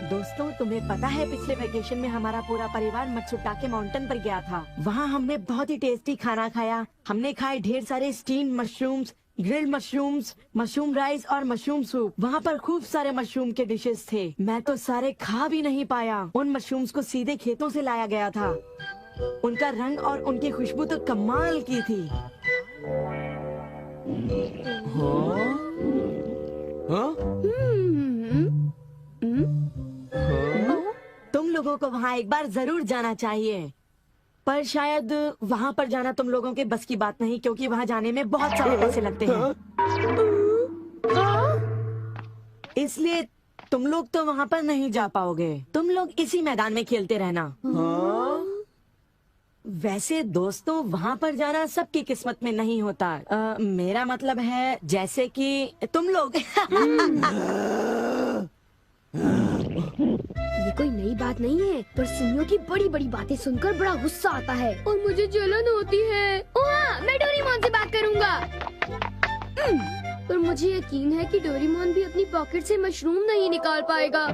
दोस्तों, तुम्हें पता है पिछले वेकेशन में हमारा पूरा परिवार मत्सुटाके माउंटेन पर गया था। वहाँ हमने बहुत ही टेस्टी खाना खाया। हमने खाए ढेर सारे steam mushrooms, grilled mushrooms, mushroom rice और मशरूम सूप। वहाँ पर खूब सारे मशरूम के डिशेस थे। मैं तो सारे खा भी नहीं पाया। उन मशरूम्स को सीधे खेतों से लाया गया था। उनका रंग और उनकी खुशबू तो कमाल की थी। तुम लोगों को वहाँ एक बार जरूर जाना चाहिए, पर शायद वहाँ पर जाना तुम लोगों के बस की बात नहीं, क्योंकि वहाँ जाने में बहुत सारे पैसे लगते हैं। इसलिए तुम लोग तो वहाँ पर नहीं जा पाओगे। तुम लोग इसी मैदान में खेलते रहना। वैसे दोस्तों, वहाँ पर जाना सबकी किस्मत में नहीं होता। मेरा मतलब है जैसे कि तुम लोग। ये कोई नई बात नहीं है, पर सुनियो की बड़ी बड़ी बातें सुनकर बड़ा गुस्सा आता है और मुझे जलन होती है। हाँ, मैं डोरेमोन से बात करूँगा। पर मुझे यकीन है कि डोरेमोन भी अपनी पॉकेट से मशरूम नहीं निकाल पाएगा।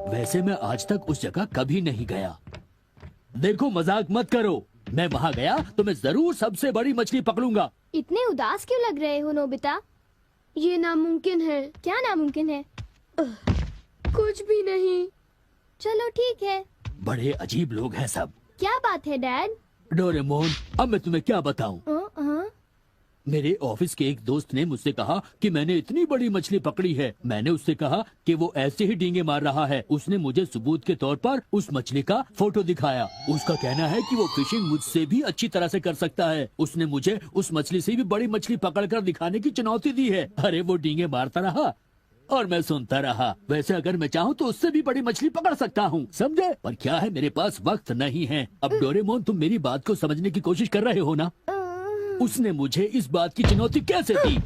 वैसे मैं आज तक उस जगह कभी नहीं गया। देखो, मजाक मत करो। मैं वहाँ गया तो मैं जरूर सबसे बड़ी मछली पकड़ूंगा। इतने उदास क्यों लग रहे हो नोबिता? ये नामुमकिन है। क्या नामुमकिन है? कुछ भी नहीं। चलो ठीक है। बड़े अजीब लोग हैं सब। क्या बात है डैड? डोरेमोन, अब मैं तुम्हें क्या बताऊं? हाँ? मेरे ऑफिस के एक दोस्त ने मुझसे कहा कि मैंने इतनी बड़ी मछली पकड़ी है। मैंने उससे कहा कि वो ऐसे ही डींगे मार रहा है। उसने मुझे सबूत के तौर पर उस मछली का फोटो दिखाया। उसका कहना है कि वो फिशिंग मुझसे भी अच्छी तरह से कर सकता है। उसने मुझे उस मछली से भी बड़ी मछली पकड़कर दिखाने की चुनौती दी है। अरे वो डींगे मारता रहा और मैं सुनता रहा। वैसे अगर मैं चाहूँ तो उससे भी बड़ी मछली पकड़ सकता हूँ, समझे? पर क्या है, मेरे पास वक्त नहीं है। अब डोरेमोन, तुम मेरी बात को समझने की कोशिश कर रहे हो ना? उसने मुझे इस बात की चुनौती कैसे दी?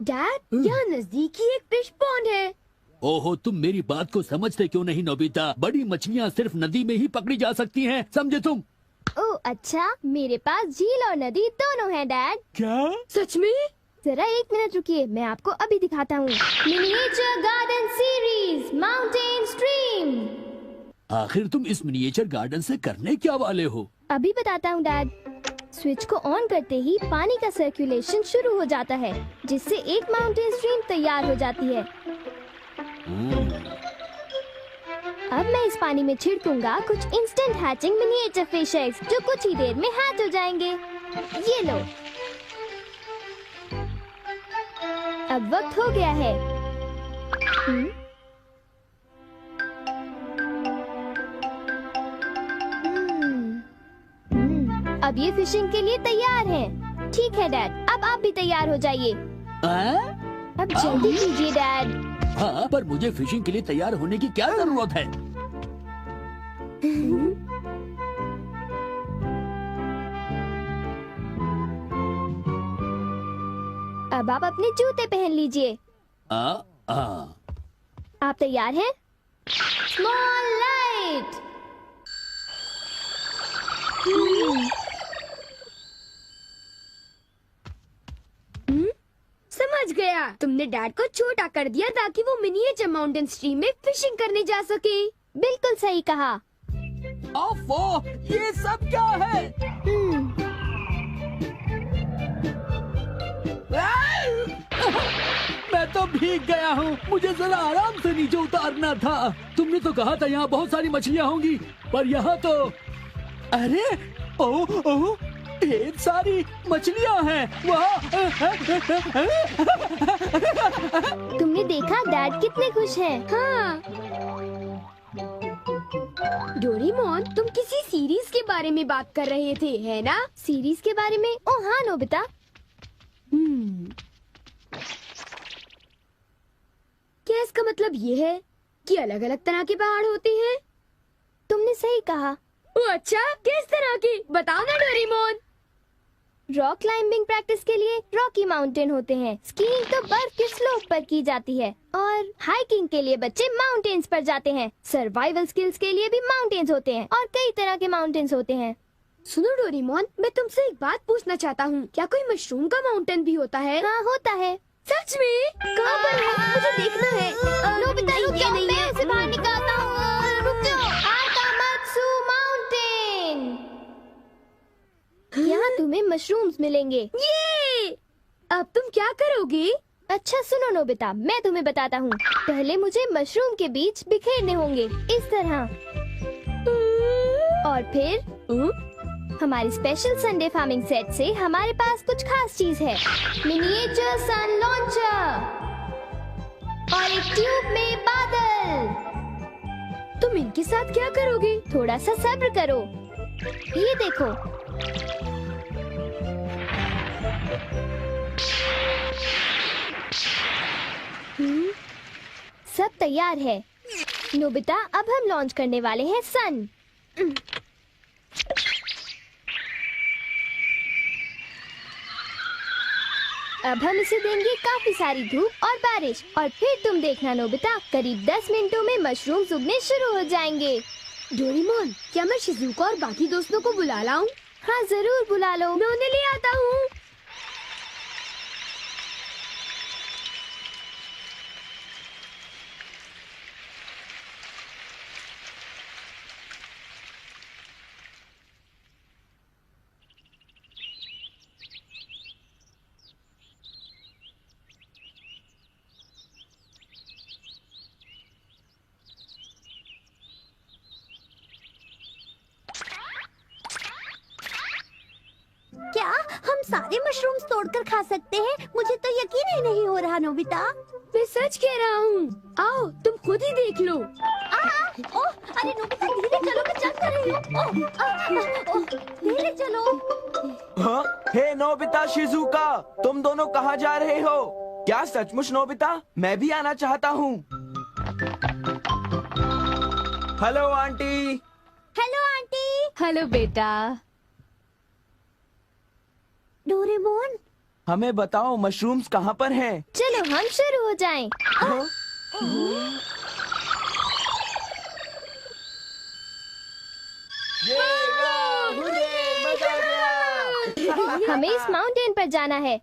डैड, यहाँ नजदीक ही एक फिश पॉन्ड है। ओहो, तुम मेरी बात को समझते क्यों नहीं नोबिता? बड़ी मछलियाँ सिर्फ नदी में ही पकड़ी जा सकती हैं, समझे तुम? ओह अच्छा, मेरे पास झील और नदी दोनों हैं डैड। क्या? सच में? जरा एक मिनट रुकिए, मैं आपको अभी दिखाता हूँ। Miniature garden series mountain stream. आखिर तुम इस मिनिएचर गार्डन से करने क्या वाले हो? अभी बताता हूँ डैड। स्विच को ऑन करते ही पानी का सर्कुलेशन शुरू हो जाता है, जिससे एक माउंटेन स्ट्रीम तैयार हो जाती है। अब मैं इस पानी में छिड़कूंगा कुछ instant hatching miniature fish eggs, जो कुछ ही देर में हैच हो जाएंगे। ये लो। अब वक्त हो गया है। अब ये फिशिंग के लिए तैयार हैं। ठीक है डैड, अब आप भी तैयार हो जाइए। अब जल्दी कीजिए डैड। हाँ, पर मुझे फिशिंग के लिए तैयार होने की क्या जरूरत है? अब आप अपने जूते पहन लीजिए। आप तैयार हैं? Small light. समझ गया, तुमने डैड को छोटा कर दिया ताकि वो मिनिएचर माउंटेन स्ट्रीम में फिशिंग करने जा सके। बिल्कुल सही कहा। ओफो, ये सब क्या है? मैं तो भीग गया हूँ। मुझे जरा आराम से नीचे उतारना था। तुमने तो कहा था यहाँ बहुत सारी मछलियाँ होंगी, पर यहाँ तो अरे ओह, ढेर सारी मछलियाँ हैं। तुमने देखा डैड कितने खुश हैं? हाँ। डोरेमोन, तुम किसी सीरीज के बारे में बात कर रहे थे, है ना? सीरीज के बारे में? ओह हाँ नोबिता। क्या इसका मतलब ये है कि अलग अलग तरह के पहाड़ होते हैं? तुमने सही कहा। ओह अच्छा, किस तरह की? बताओ ना डोरेमोन। रॉक क्लाइंबिंग प्रैक्टिस के लिए रॉकी माउंटेन होते हैं। स्कीइंग तो बर्फ के स्लोप पर की जाती है और हाइकिंग के लिए बच्चे माउंटेन्स पर जाते हैं। सर्वाइवल स्किल्स के लिए भी माउंटेन्स होते हैं और कई तरह के माउंटेन्स होते हैं। सुनो डोरेमोन, मैं तुमसे एक बात पूछना चाहता हूँ। क्या कोई मशरूम का माउंटेन भी होता है? हाँ होता है। सच में? कहाँ पर है? मुझे देखना है। नोबिता रुक जाओ। मशरूम्स मिलेंगे। ये अब तुम क्या करोगी? अच्छा सुनो नोबिता, मैं तुम्हें बताता हूँ। पहले मुझे मशरूम के बीज बिखेरने होंगे इस तरह, और फिर हमारी स्पेशल संडे फार्मिंग सेट से हमारे पास कुछ खास चीज है। मिनिएचर सन लॉन्चर और एक ट्यूब में बादल। तुम इनके साथ क्या करोगी? थोड़ा सा सब्र करो। ये देखो, सब तैयार है। नोबिता, अब हम लॉन्च करने वाले हैं सन। अब हम इसे देंगे काफी सारी धूप और बारिश, और फिर तुम देखना नोबिता, करीब 10 मिनटों में मशरूम्स उगने शुरू हो जाएंगे। डोरेमोन, क्या मैं शिजुका और बाकी दोस्तों को बुला लाऊं? हाँ जरूर बुला लो, मैं उन्हें ले आता हूँ। क्या हम सारे मशरूम्स तोड़कर खा सकते हैं? मुझे तो यकीन ही नहीं हो रहा नोबिता। मैं सच कह रहा हूँ। आओ तुम खुद ही देख लो। ओह, अरे नोबिता धीरे चलो, मैं चल कर रही हूँ। धीरे चलो। हाँ? हे नोबिता, शिजुका, तुम दोनों कहाँ जा रहे हो? क्या सचमुच नोबिता? मैं भी आना चाहता हूँ। Hello aunty. Hello aunty. Hello बेटा। डोरेमोन, हमें बताओ मशरूम्स कहाँ पर हैं? चलो हम शुरू हो जाएं। हाँ? ये वाह, हुर्रे, मजा आ गया। हमें इस माउंटेन पर जाना है।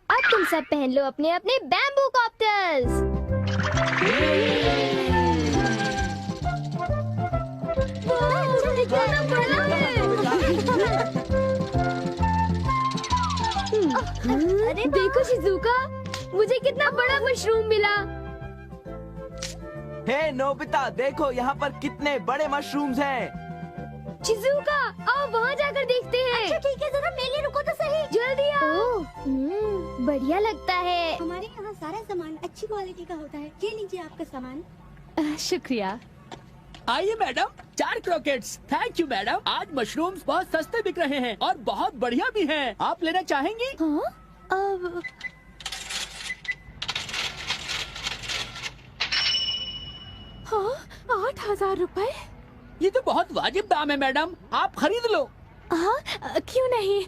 अब तुम सब पहन लो अपने अपने बैम्बू कॉप्टर्स। अरे देखो शिजुका, मुझे कितना बड़ा मशरूम मिला। हे नोबिता, देखो यहाँ पर कितने बड़े मशरूम्स हैं। शिजुका, आओ वहाँ जाकर देखते हैं। अच्छा ठीक है, जरा मेले रुको तो सही। जल्दी आओ। बढ़िया लगता है। हमारे यहाँ सारा सामान अच्छी क्वालिटी का होता है। ये लीजिए आपका सामान। शुक्रिया। आइए madam, 4 croquettes. Thank you madam. आज मशरूम्स बहुत सस्ते बिक रहे हैं और बहुत बढ़िया भी हैं। आप लेना चाहेंगी? हाँ? हाँ, 8,000 रुपए। ये तो बहुत वाजिब दाम है मैडम, आप खरीद लो। हाँ, क्यों नहीं।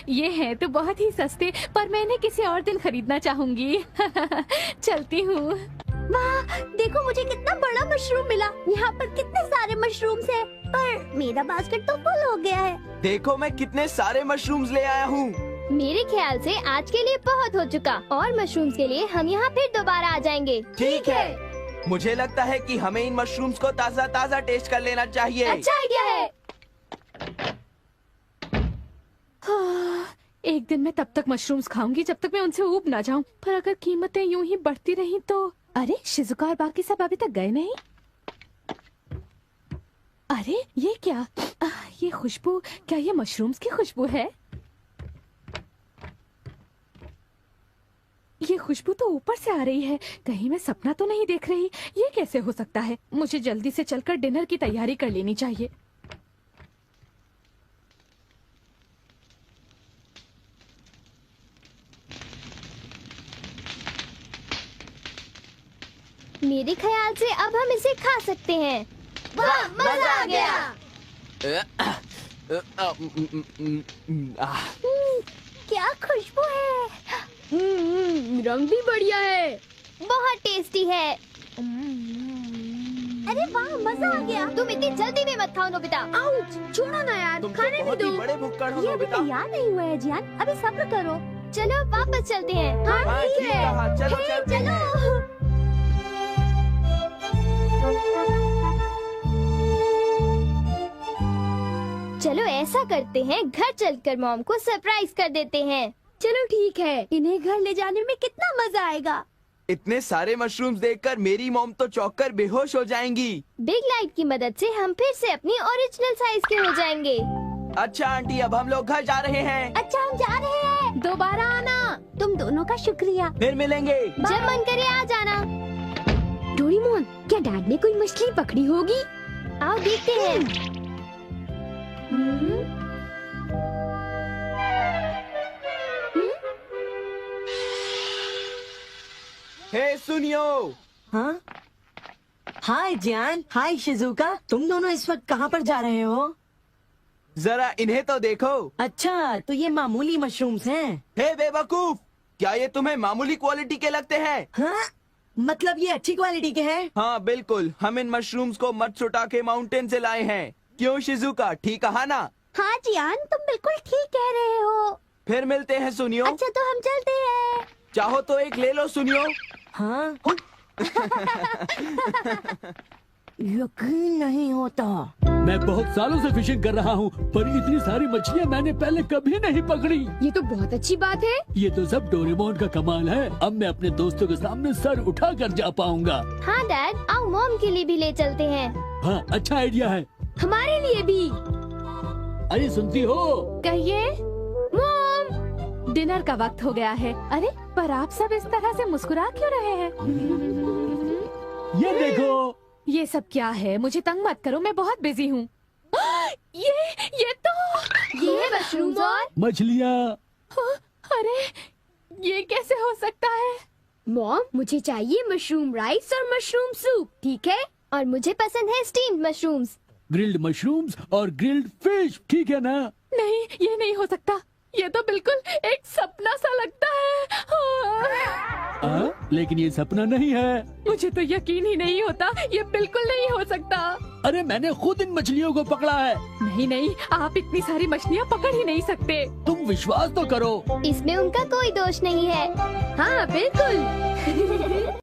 ये है तो बहुत ही सस्ते, पर मैं इन्हें किसी और दिन खरीदना चाहूंगी। चलती हूँ। वाह, देखो मुझे कितना बड़ा मशरूम मिला। यहाँ पर कितने सारे मशरूम्स हैं, पर मेरा बास्केट तो फुल हो गया है। देखो मैं कितने सारे मशरूम्स ले आया हूँ। मेरे ख्याल से आज के लिए बहुत हो चुका, और मशरूम्स के लिए हम यहाँ फिर दोबारा आ जाएंगे। ठीक है, मुझे लगता है कि हमें इन मशरूम्स को ताज़ा ताज़ा टेस्ट कर लेना चाहिए। अच्छा आइडिया है। हाँ, एक दिन मैं तब तक मशरूम्स खाऊंगी जब तक मैं उनसे ऊब ना जाऊं। पर अगर कीमतें यूं ही बढ़ती रही तो। अरे शिजुका और बाकी सब अभी तक गए नहीं। अरे ये क्या? ये खुशबू, क्या ये मशरूम्स की खुशबू है? ये खुशबू तो ऊपर से आ रही है, कहीं मैं सपना तो नहीं देख रही। ये कैसे हो सकता है? मुझे जल्दी से चलकर डिनर की तैयारी कर लेनी चाहिए। मेरे ख्याल से अब हम इसे खा सकते हैं। वाह, मजा आ गया। क्या खुशबू है। रंग भी बढ़िया है, बहुत टेस्टी है। अरे वाह, मजा आ गया। तुम इतनी जल्दी में मत खाओ नोबिता। आउच, छोड़ो ना यार, तुम तो खाने भी बहुत ही दो। बड़े भुक्कड़ हो ये अभी नोबिता। तैयार नहीं हुआ है जियान, अभी सब्र करो। चलो वापस चलते हैं। हाँ, ठीक कहा, चलो चलते हैं। चलो ऐसा करते हैं, घर चलकर मॉम को सरप्राइज कर देते हैं। चलो ठीक है, इन्हें घर ले जाने में कितना मजा आएगा। इतने सारे मशरूम्स देखकर मेरी मॉम तो चौंक कर बेहोश हो जाएंगी। बिग लाइट की मदद से हम फिर से अपनी ओरिजिनल साइज के हो जाएंगे। अच्छा आंटी, अब हम लोग घर जा रहे हैं। अच्छा हम जा रहे हैं। दोबारा आना। तुम दोनों का शुक्रिया। फिर मिलेंगे। जब मन करे आ जाना। डोरेमोन, क्या डैड ने कोई मछली पकड़ी होगी? आओ देखते हैं। हे सुनियो। हाँ, हाय जियान, हाय शिजुका, तुम दोनों इस वक्त कहाँ पर जा रहे हो? जरा इन्हें तो देखो। अच्छा, तो ये मामूली मशरूम्स हैं। हे बेवकूफ, क्या ये तुम्हें मामूली क्वालिटी के लगते हैं? हाँ, मतलब ये अच्छी क्वालिटी के हैं? हाँ बिल्कुल, हम इन मशरूम्स को मत्सुटाके माउंटेन से लाए हैं। क्यों शिजुका, ठीक कहा ना? हाँ जियान, तुम बिल्कुल ठीक कह रहे हो। फिर मिलते हैं सुनियो। अच्छा तो हम चलते हैं। चाहो तो एक ले लो सुनियो। हाँ। यकीन नहीं होता। मैं बहुत सालों से फिशिंग कर रहा हूँ, पर इतनी सारी मछलियाँ मैंने पहले कभी नहीं पकड़ी। ये तो बहुत अच्छी बात है। ये तो सब डोरेमोन का कमाल है। अब मैं अपने दोस्तों के सामने सर उठा कर जा पाऊंगा। हाँ डैड, आओ मॉम के लिए भी ले चलते हैं। हाँ, अच्छा आइडिया है। हमारे लिए भी। अरे सुनती हो? कहिए। मॉम, डिनर का वक्त हो गया है। अरे पर आप सब इस तरह से मुस्कुरा क्यों रहे हैं? ये देखो। ये सब क्या है? मुझे तंग मत करो, मैं बहुत बिजी हूँ। ये तो ये है मशरूम और मछलियाँ। अरे ये कैसे हो सकता है? मॉम, मुझे चाहिए मशरूम राइस और मशरूम सूप, ठीक है? और मुझे पसंद है स्टीम्ड मशरूम्स। ग्रिल्ड मशरूम्स और ग्रिल्ड फिश, ठीक है ना? नहीं, ये नहीं हो सकता। ये तो बिल्कुल एक सपना सा लगता है। लेकिन ये सपना नहीं है। मुझे तो यकीन ही नहीं होता, ये बिल्कुल नहीं हो सकता। अरे मैंने खुद इन मछलियों को पकड़ा है। नहीं नहीं, आप इतनी सारी मछलियाँ पकड़ ही नहीं सकते। तुम विश्वास तो करो। इसमें उनका कोई दोष नहीं है। हाँ बिल्कुल।